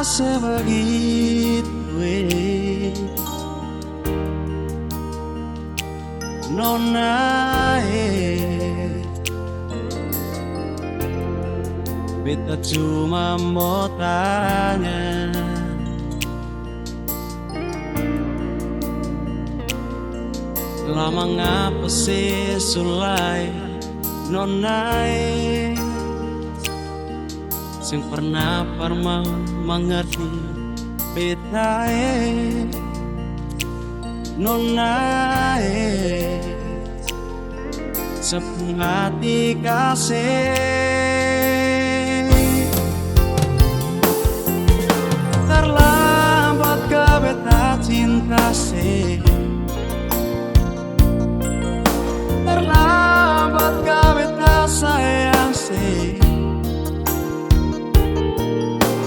sebegitu nona beta cuma mau tanya, lama ngapa sih sulai nona sing pernah mau mengerti beta nona sepenuh hati kasih. Terlambat ke beta cinta sih, terlambat ke beta sayang sih.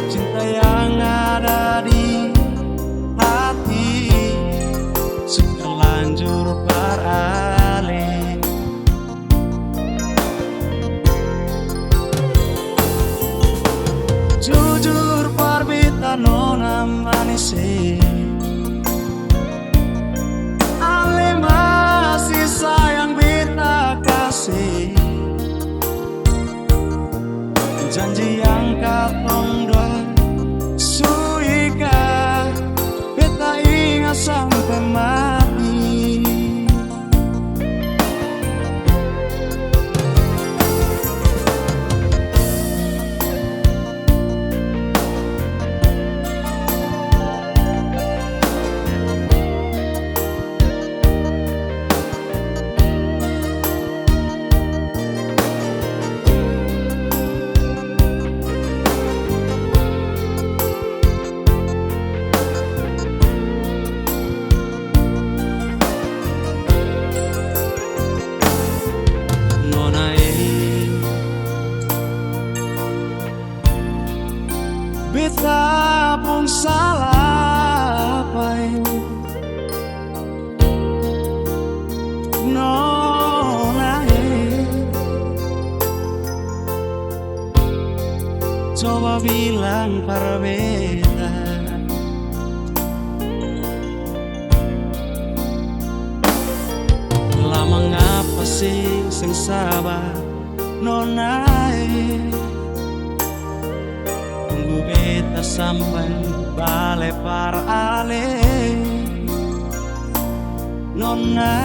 Cinta yang ada di hati sudah lanjur beralih. Jujur parbita nona manis, ale masih sayang beta kasih. Janji yang katong dua suika beta ingat sampai mati. Beta pun salah pai nona, coba bilang para beta lama ngapa sih sing sabar nona, tunggu beta sampai bale para ale nona,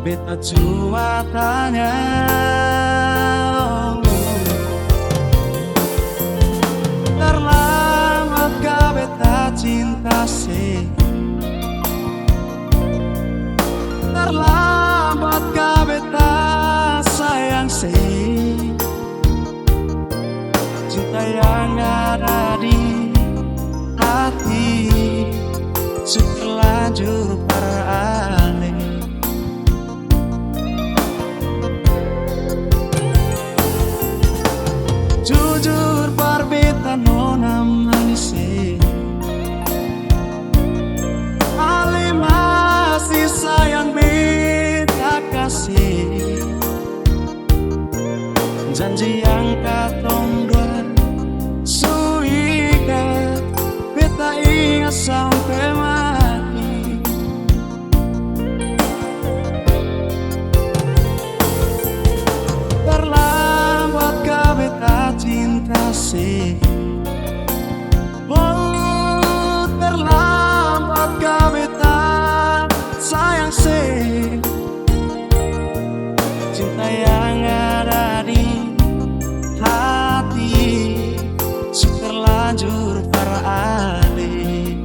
beta cuma tanya, terlambat ke beta cinta sih, terlambat ke beta sayang sih. Cinta yang ada di hati sudah lanjur beralih. Jujur parbita nona manis, ale masih sayang beta kasih. Janji yang katong dua suika beta ingat sampai mati. Terlambat ke beta cinta sih, oh terlambat ke beta sayang sih. Cinta yang ada di hati sudah terlanjur beralih.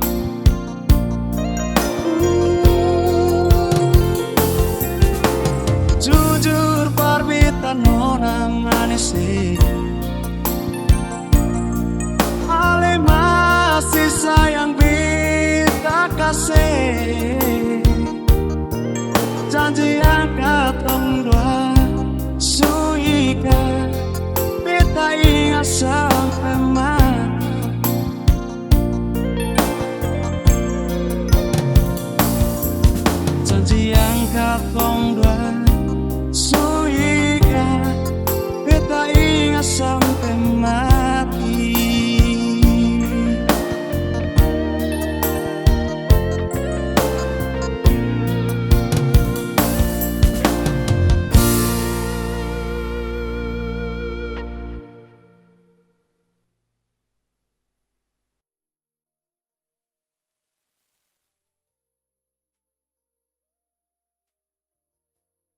Jujur parbita nona manis, ale masih sayang beta kasih. Janji yang katong dua suika beta ingat